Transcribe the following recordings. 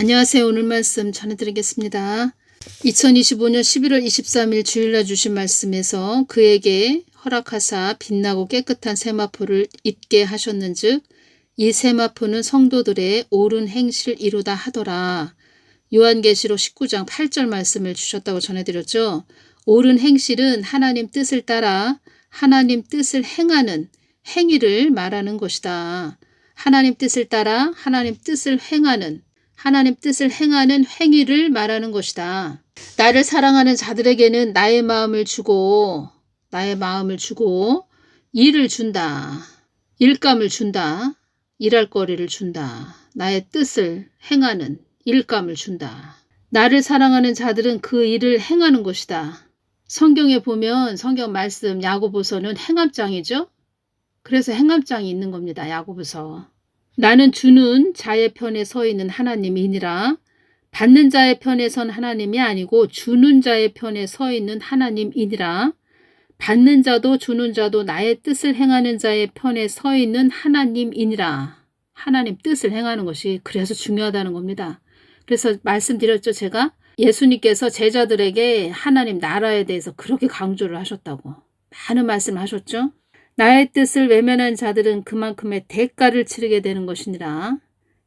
안녕하세요. 오늘 말씀 전해드리겠습니다. 2025년 11월 23일 주일날 주신 말씀에서 그에게 허락하사 빛나고 깨끗한 세마포를 입게 하셨는즉 이 세마포는 성도들의 옳은 행실 이루다 하더라. 요한계시록 19장 8절 말씀을 주셨다고 전해드렸죠. 옳은 행실은 하나님 뜻을 따라 하나님 뜻을 행하는 행위를 말하는 것이다. 하나님 뜻을 따라 하나님 뜻을 행하는 행위를 말하는 것이다. 나를 사랑하는 자들에게는 나의 마음을 주고 일을 준다. 일감을 준다. 일할 거리를 준다. 나의 뜻을 행하는 일감을 준다. 나를 사랑하는 자들은 그 일을 행하는 것이다. 성경에 보면 성경 말씀 야고보서는 행함장이죠. 그래서 행함장이 있는 겁니다. 야고보서. 나는 주는 자의 편에 서 있는 하나님이니라. 받는 자의 편에 선 하나님이 아니고 주는 자의 편에 서 있는 하나님이니라. 받는 자도 주는 자도 나의 뜻을 행하는 자의 편에 서 있는 하나님이니라. 하나님 뜻을 행하는 것이 그래서 중요하다는 겁니다. 그래서 말씀드렸죠. 제가 예수님께서 제자들에게 하나님 나라에 대해서 그렇게 강조를 하셨다고 많은 말씀을 하셨죠. 나의 뜻을 외면한 자들은 그만큼의 대가를 치르게 되는 것이니라.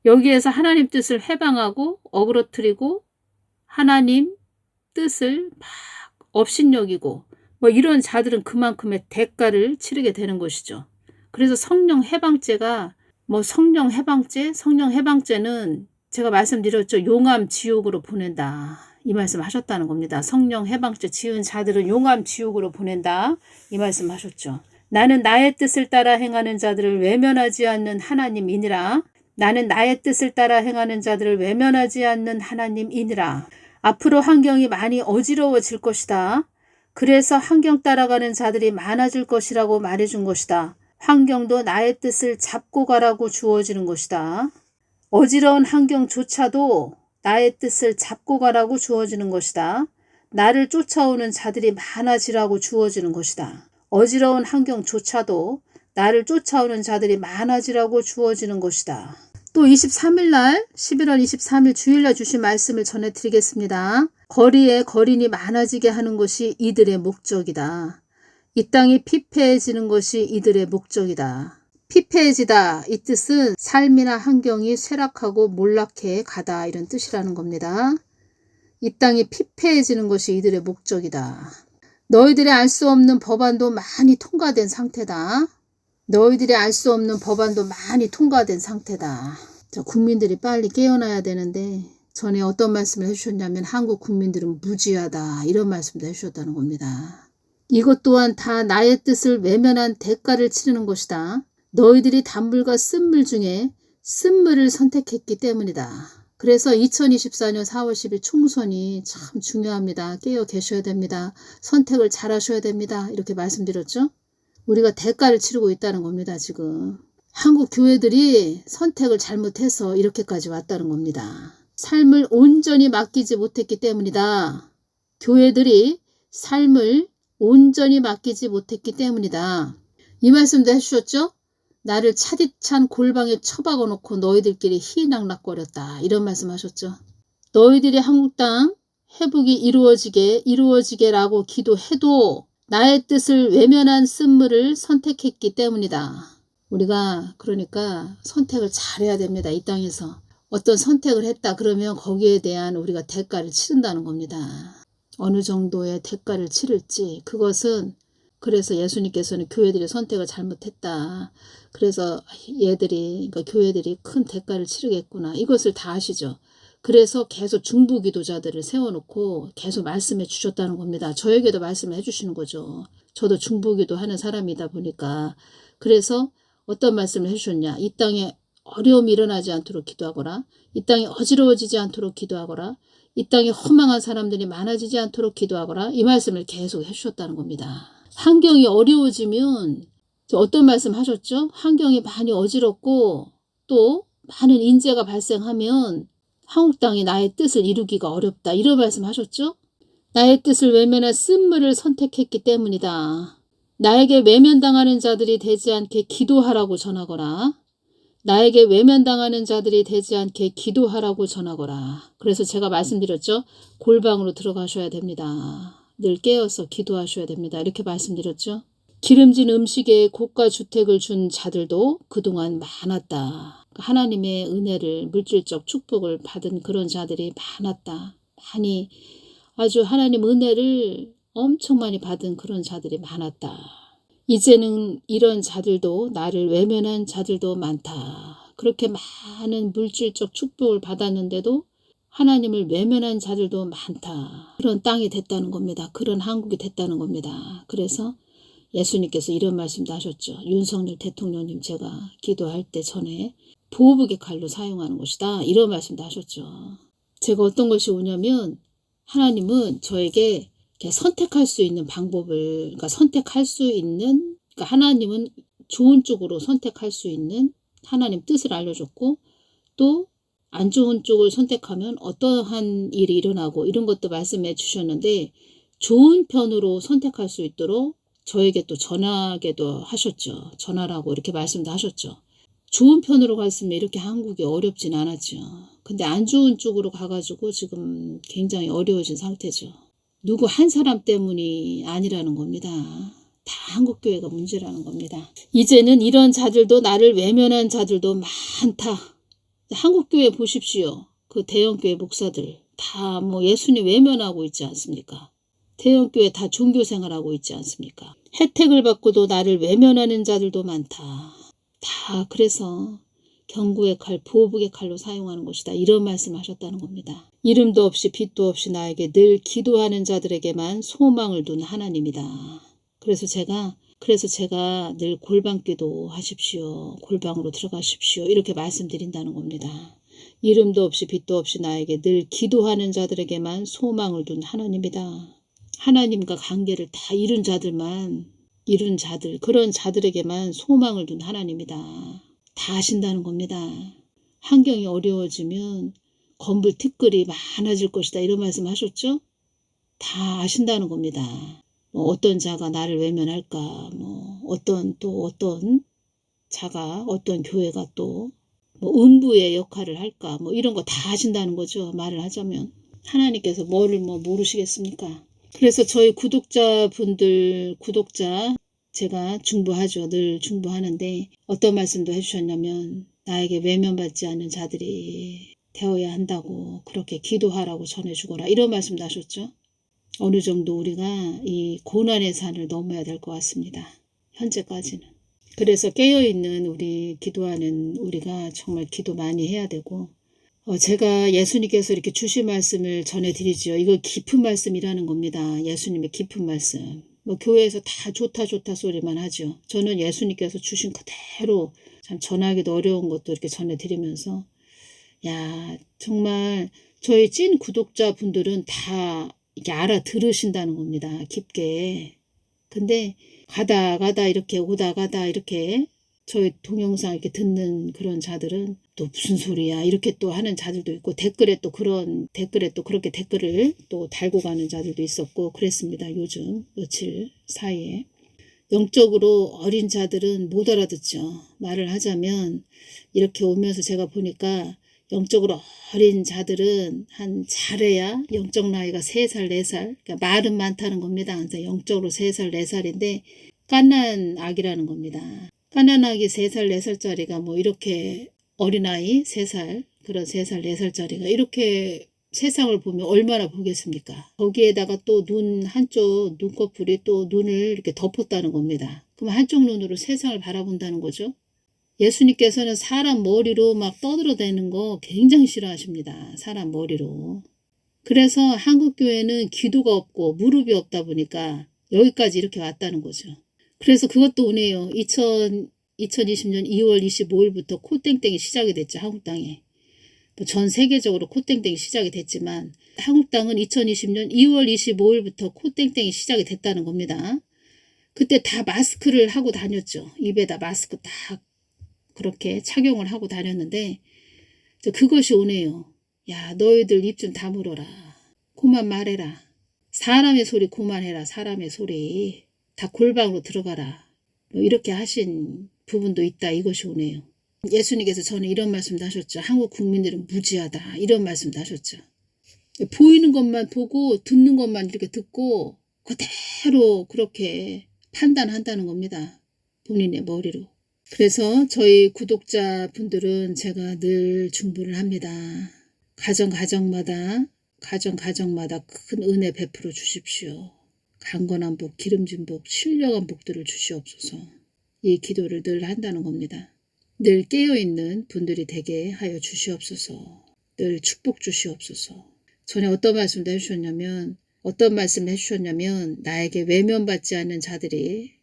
여기에서 하나님 뜻을 해방하고 어그러뜨리고 하나님 뜻을 막 업신여기고 이런 자들은 그만큼의 대가를 치르게 되는 것이죠. 그래서 성령 해방죄가 성령 해방죄는 제가 말씀드렸죠. 용암 지옥으로 보낸다. 이 말씀 하셨다는 겁니다. 성령 해방죄 지은 자들은 용암 지옥으로 보낸다. 이 말씀 하셨죠. 나는 나의 뜻을 따라 행하는 자들을 외면하지 않는 하나님이니라. 나는 나의 뜻을 따라 행하는 자들을 외면하지 않는 하나님이니라. 앞으로 환경이 많이 어지러워질 것이다. 그래서 환경 따라가는 자들이 많아질 것이라고 말해준 것이다. 환경도 나의 뜻을 잡고 가라고 주어지는 것이다. 어지러운 환경조차도 나의 뜻을 잡고 가라고 주어지는 것이다. 나를 쫓아오는 자들이 많아지라고 주어지는 것이다. 어지러운 환경조차도 나를 쫓아오는 자들이 많아지라고 주어지는 것이다. 또 23일 날 11월 23일 주일날 주신 말씀을 전해드리겠습니다. 거리에 거린이 많아지게 하는 것이 이들의 목적이다. 이 땅이 피폐해지는 것이 이들의 목적이다. 피폐해지다 이 뜻은 삶이나 환경이 쇠락하고 몰락해 가다 이런 뜻이라는 겁니다. 이 땅이 피폐해지는 것이 이들의 목적이다. 너희들이 알 수 없는 법안도 많이 통과된 상태다. 국민들이 빨리 깨어나야 되는데 전에 어떤 말씀을 해주셨냐면 한국 국민들은 무지하다 이런 말씀도 해주셨다는 겁니다. 이것 또한 다 나의 뜻을 외면한 대가를 치르는 것이다. 너희들이 단물과 쓴물 중에 쓴물을 선택했기 때문이다. 그래서 2024년 4월 10일 총선이 참 중요합니다. 깨어 계셔야 됩니다. 선택을 잘 하셔야 됩니다. 이렇게 말씀드렸죠. 우리가 대가를 치르고 있다는 겁니다. 지금 한국 교회들이 선택을 잘못해서 이렇게까지 왔다는 겁니다. 삶을 온전히 맡기지 못했기 때문이다. 교회들이 삶을 온전히 맡기지 못했기 때문이다. 이 말씀도 해주셨죠. 나를 차디찬 골방에 처박아 놓고 너희들끼리 희낙낙거렸다. 이런 말씀 하셨죠. 너희들이 한국 땅 회복이 이루어지게라고 기도해도 나의 뜻을 외면한 쓴물을 선택했기 때문이다. 우리가 그러니까 선택을 잘해야 됩니다. 이 땅에서. 어떤 선택을 했다 그러면 거기에 대한 우리가 대가를 치른다는 겁니다. 어느 정도의 대가를 치를지 그것은 그래서 예수님께서는 교회들이 선택을 잘못했다. 그래서 교회들이 큰 대가를 치르겠구나. 이것을 다 아시죠. 그래서 계속 중보기도자들을 세워놓고 계속 말씀해 주셨다는 겁니다. 저에게도 말씀해 주시는 거죠. 저도 중보기도 하는 사람이다 보니까. 그래서 어떤 말씀을 해주셨냐. 이 땅에 어려움이 일어나지 않도록 기도하거라. 이 땅이 어지러워지지 않도록 기도하거라. 이 땅에 허망한 사람들이 많아지지 않도록 기도하거라. 이 말씀을 계속 해주셨다는 겁니다. 환경이 어려워지면 어떤 말씀 하셨죠? 환경이 많이 어지럽고 또 많은 인재가 발생하면 한국 땅이 나의 뜻을 이루기가 어렵다. 이런 말씀 하셨죠? 나의 뜻을 외면한 쓴물을 선택했기 때문이다. 나에게 외면당하는 자들이 되지 않게 기도하라고 전하거라. 나에게 외면당하는 자들이 되지 않게 기도하라고 전하거라. 그래서 제가 말씀드렸죠. 골방으로 들어가셔야 됩니다. 늘 깨어서 기도하셔야 됩니다. 이렇게 말씀드렸죠. 기름진 음식에 고가 주택을 준 자들도 그동안 많았다. 하나님의 은혜를 물질적 축복을 받은 그런 자들이 많았다. 많이 아주 하나님 은혜를 엄청 많이 받은 그런 자들이 많았다. 이제는 이런 자들도 나를 외면한 자들도 많다. 그렇게 많은 물질적 축복을 받았는데도 하나님을 외면한 자들도 많다. 그런 땅이 됐다는 겁니다. 그런 한국이 됐다는 겁니다. 그래서 예수님께서 이런 말씀도 하셨죠. 윤석열 대통령님 제가 기도할 때 전에 보복의 칼로 사용하는 것이다. 이런 말씀도 하셨죠. 제가 어떤 것이 오냐면 하나님은 저에게 선택할 수 있는 방법을, 그러니까 선택할 수 있는, 그러니까 하나님은 좋은 쪽으로 선택할 수 있는 하나님 뜻을 알려줬고 또 안 좋은 쪽을 선택하면 어떠한 일이 일어나고 이런 것도 말씀해 주셨는데 좋은 편으로 선택할 수 있도록 저에게 또 전하게도 하셨죠. 전하라고 이렇게 말씀도 하셨죠. 좋은 편으로 갔으면 이렇게 한국이 어렵진 않았죠. 근데 안 좋은 쪽으로 가가지고 지금 굉장히 어려워진 상태죠. 누구 한 사람 때문이 아니라는 겁니다. 다 한국교회가 문제라는 겁니다. 이제는 이런 자들도 나를 외면한 자들도 많다. 한국교회 보십시오. 그 대형교회 목사들 다 뭐 예수님 외면하고 있지 않습니까? 대형교회 다 종교생활하고 있지 않습니까? 혜택을 받고도 나를 외면하는 자들도 많다. 다 그래서 경구의 칼, 보복의 칼로 사용하는 것이다. 이런 말씀하셨다는 겁니다. 이름도 없이 빛도 없이 나에게 늘 기도하는 자들에게만 소망을 둔 하나님이다. 그래서 제가 늘 골방기도 하십시오. 골방으로 들어가십시오. 이렇게 말씀드린다는 겁니다. 이름도 없이 빛도 없이 나에게 늘 기도하는 자들에게만 소망을 둔 하나님이다. 하나님과 관계를 다 이룬 자들, 그런 자들에게만 소망을 둔 하나님이다. 다 아신다는 겁니다. 환경이 어려워지면 건불티끌이 많아질 것이다. 이런 말씀 하셨죠? 다 아신다는 겁니다. 어떤 자가 나를 외면할까? 어떤 자가, 어떤 교회가 또 음부의 역할을 할까? 이런 거 다 아신다는 거죠. 말을 하자면. 하나님께서 뭐를 모르시겠습니까? 그래서 저희 구독자 제가 중보하죠. 늘 중보하는데 어떤 말씀도 해주셨냐면 나에게 외면받지 않는 자들이 되어야 한다고 그렇게 기도하라고 전해주거라. 이런 말씀도 하셨죠. 어느 정도 우리가 이 고난의 산을 넘어야 될 것 같습니다. 현재까지는. 그래서 깨어있는 우리 기도하는 우리가 정말 기도 많이 해야 되고 제가 예수님께서 이렇게 주신 말씀을 전해드리지요. 이거 깊은 말씀이라는 겁니다. 예수님의 깊은 말씀. 교회에서 다 좋다 소리만 하죠. 저는 예수님께서 주신 그대로 참 전하기도 어려운 것도 이렇게 전해드리면서 야 정말 저희 찐 구독자분들은 다 이렇게 알아들으신다는 겁니다. 깊게. 근데 가다 이렇게 오다 가다 이렇게 저희 동영상 이렇게 듣는 그런 자들은 또 무슨 소리야 이렇게 또 하는 자들도 있고 댓글에 또 그렇게 댓글을 또 달고 가는 자들도 있었고 그랬습니다. 요즘 며칠 사이에. 영적으로 어린 자들은 못 알아듣죠. 말을 하자면 이렇게 오면서 제가 보니까 영적으로 어린 자들은 잘해야 영적 나이가 3살, 4살. 그러니까 말은 많다는 겁니다. 그래서 영적으로 3살, 4살인데 갓난 아기라는 겁니다. 갓난 아기 3살, 4살짜리가 이렇게 어린아이 3살, 그런 3살, 4살짜리가 이렇게 세상을 보면 얼마나 보겠습니까? 거기에다가 또 한쪽 눈꺼풀이 또 눈을 이렇게 덮었다는 겁니다. 그럼 한쪽 눈으로 세상을 바라본다는 거죠. 예수님께서는 사람 머리로 막 떠들어대는 거 굉장히 싫어하십니다. 사람 머리로. 그래서 한국교회는 기도가 없고 무릎이 없다 보니까 여기까지 이렇게 왔다는 거죠. 그래서 그것도 오네요. 2020년 2월 25일부터 코땡땡이 시작이 됐죠. 한국 땅에. 전 세계적으로 코땡땡이 시작이 됐지만 한국 땅은 2020년 2월 25일부터 코땡땡이 시작이 됐다는 겁니다. 그때 다 마스크를 하고 다녔죠. 입에다 마스크 딱 그렇게 착용을 하고 다녔는데 그것이 오네요. 야 너희들 입 좀 다물어라. 그만 말해라. 사람의 소리 그만해라. 사람의 소리. 다 골방으로 들어가라. 이렇게 하신 부분도 있다. 이것이 오네요. 예수님께서 전에 이런 말씀도 하셨죠. 한국 국민들은 무지하다. 이런 말씀도 하셨죠. 보이는 것만 보고 듣는 것만 이렇게 듣고 그대로 그렇게 판단한다는 겁니다. 본인의 머리로. 그래서 저희 구독자분들은 제가 늘 중보를 합니다. 가정마다 큰 은혜 베풀어 주십시오. 강건한 복, 기름진 복, 신령한 복들을 주시옵소서. 이 기도를 늘 한다는 겁니다. 늘 깨어있는 분들이 되게 하여 주시옵소서. 늘 축복 주시옵소서. 전에 어떤 말씀을 해주셨냐면 나에게 외면받지 않는 자들이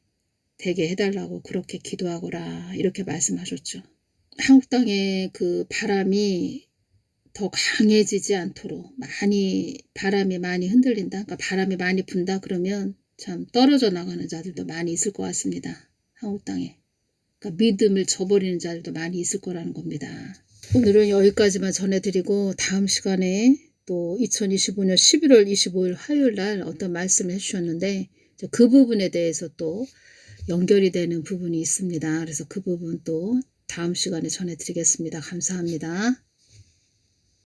되게 해달라고 그렇게 기도하거라 이렇게 말씀하셨죠. 한국 땅에 그 바람이 더 강해지지 않도록 바람이 많이 흔들린다. 그러니까 바람이 많이 분다 그러면 참 떨어져 나가는 자들도 많이 있을 것 같습니다. 한국 땅에. 그러니까 믿음을 저버리는 자들도 많이 있을 거라는 겁니다. 오늘은 여기까지만 전해드리고 다음 시간에 또 2025년 11월 25일 화요일 날 어떤 말씀을 해주셨는데 그 부분에 대해서 또 연결이 되는 부분이 있습니다. 그래서 그 부분 또 다음 시간에 전해드리겠습니다. 감사합니다.